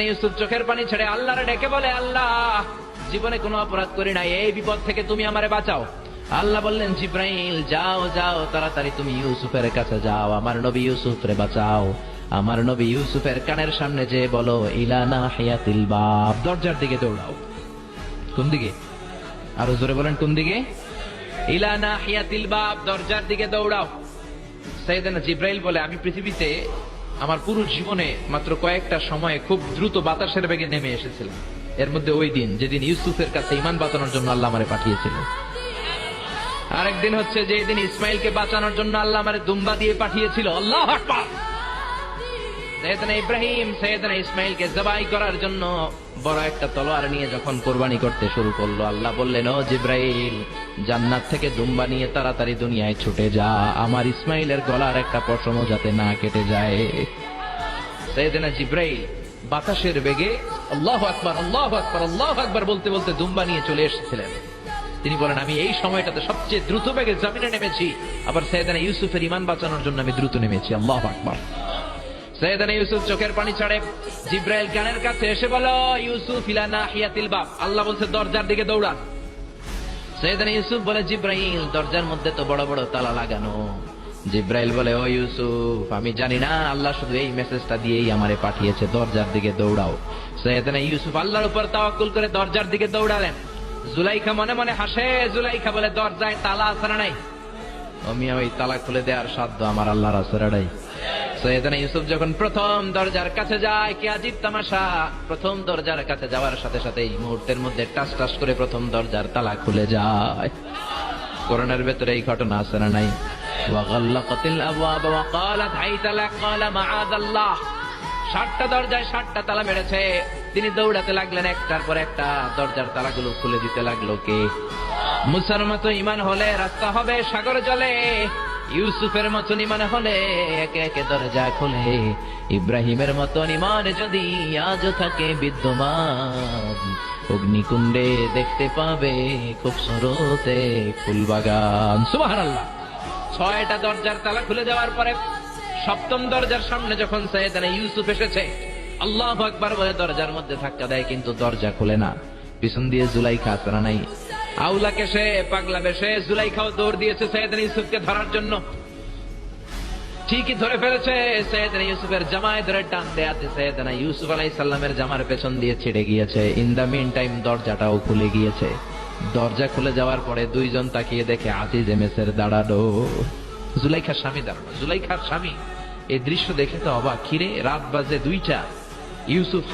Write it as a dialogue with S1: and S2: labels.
S1: ইউসুফ চোখের পানি ছেড়ে আল্লাহরে ডেকে বলে, আল্লাহ, জীবনে কোনো অপরাধ করি নাই, এই বিপদ থেকে তুমি আমারে বাঁচাও। আল্লাহ বললেন, জিব্রাইল যাও যাও, তাড়াতাড়ি তুমি ইউসুফের কাছে যাও, আমার নবী ইউসুফরে বাঁচাও। আমার নবী ইউসুফের কানের সামনে যে বলো, ইলা নাহিয়াতিল বাব, দরজার দিকে দৌড়াও। কোন দিকে? আরো জোরে বলেন, কোন দিকে? ইলা নাহিয়াতিল বাব, দরজার দিকে দৌড়াও। সাইয়েদনা জিব্রাইল বলে, আমি পৃথিবীতে আমার পুরো জীবনে মাত্র কয়েকটা সময়ে খুব দ্রুত বাতাসের বেগে নেমে এসেছিলাম। এর মধ্যে ওই দিন যেদিন ইউসুফের কাছে ঈমান বাঁচানোর জন্য আল্লাহ আমারে পাঠিয়েছিল। আরেকদিন হচ্ছে যেদিন ইসমাইলকে বাঁচানোর জন্য আল্লাহ আমারে দুম্বা দিয়ে পাঠিয়েছিল। আল্লাহু আকবার। সাইয়েদনা ইব্রাহিম সাইয়েদনা ইসমাইলকে জবাই করার জন্য বড় একটা তলোয়ার নিয়ে যখন কোরবানি করতে শুরু করলো, আল্লাহ বললেন, ও জিব্রাইল, জান্নাত থেকে দুম্বা নিয়ে তাড়াতাড়ি দুনিয়ায় ছুটে যা, আমার ইসমাইলের গলার একটা পশমও যাতে না কেটে যায়। সাইয়েদনা জিব্রাইল বাতাসের বেগে আল্লাহু আকবার আল্লাহু আকবার আল্লাহু আকবার বলতে বলতে দুম্বা নিয়ে চলে এসেছিলেন। তিনি বলেন, আমি এই সময়টাতে সবচেয়ে দ্রুত বেগে জমিনে নেমেছি, আবার সাইয়েদনা ইউসুফের ঈমান বাঁচানোর জন্য আমি দ্রুত নেমেছি। আল্লাহু আকবার। সাইয়েদনা ইউসুফ চোখের পানি ছাড়ে জিব্রাইল কানের কাছে এসে বলো, ইউসুফ ইলা নাহিয়াতিল বাব, আল্লাহ বলছে দরজার দিকে দৌড়া। সাইয়েদনা ইউসুফ বলে, জিব্রাইল, দরজার মধ্যে তো বড় বড় তালা লাগানো। জিব্রাইল বলে, ও ইউসুফ, আমি জানি না, আল্লাহ শুধু এই মেসেজটা দিয়েই আমারে পাঠিয়েছে, দরজার দিকে দৌড়াও। সাইয়েদনা ইউসুফ আল্লাহর উপর তাওয়াক্কুল করে দরজার দিকে দৌড়ালেন। জুলাইখা মনে মনে হাসে। জুলাইখা বলে, দরজায় তালা আছে না নাই? আমি ওই তালা খুলে দেওয়ার সাধ্য আমার আল্লাহর আছে না নাই? সাইয়েদনা ইউসুফ যখন প্রথম দরজার কাছে যায়, কি আজীব তামাশা, প্রথম দরজার কাছে যাওয়ার সাথে সাথে এই মুহূর্তের মধ্যে টাস টাস করে প্রথম দরজার তালা খুলে যায়। কোরআনের ভেতরে এই ঘটনা আছে না নাই? ওয়াগাল্লাকাতিল আবওয়াব ওয়া ক্বালাত হাইতা লাক ক্বালা মাআযাল্লাহ। 60টা দরজায় 60টা তালা মেরেছে। তিনি দৌড়াতে লাগলেন, একটার পর একটা দরজার তালাগুলো খুলে দিতে লাগলো কে? মুসার মতো ঈমান হলে রাস্তা হবে সাগর জলে, ইউসুফের মতন ঈমান হলে একে একে দরজা খুলে। ইব্রাহিমের মতন ঈমান যদি আজও থাকে বিদ্যমান, অগ্নিকুণ্ডে দেখতে পাবে খুবসুরতে ফুলবাগান। সুবহানাল্লাহ। 6টা দরজার তালা খুলে যাওয়ার পরে 7ম দরজার সামনে যখন সাইয়েদনা ইউসুফ এসেছে, আল্লাহু আকবার বলে দরজার মধ্যে ধাক্কা দেয়, কিন্তু দরজা খুলে না। পিছন দিয়ে জুলাইখা আসরা নাই, আউলাকে সে পাগলা বেশে জুলাইখাও দৌড় দিয়েছে সাইয়েদনা ইউসুফকে ধরার জন্য। ঠিকই ধরে ফেলেছে। সাইয়েদনা ইউসুফের জামায় ধরে টান দেয়াতে সাইয়েদনা ইউসুফ আলাইহিস সালামের জামার পেছন দিয়ে ছিঁড়ে গিয়েছে। ইন দা মিন টাইম দরজাটাও খুলে গিয়েছে। দরজা খুলে যাওয়ার পরে দুইজন তাকিয়ে দেখে আজিজ মেসের দাঁড়ানো। জুলাইখার স্বামী দাঁড়ানো। জুলাইখার স্বামী এই দৃশ্য দেখে তো অবাক। খিরে, রাত বাজে 2টা, ইউসুফ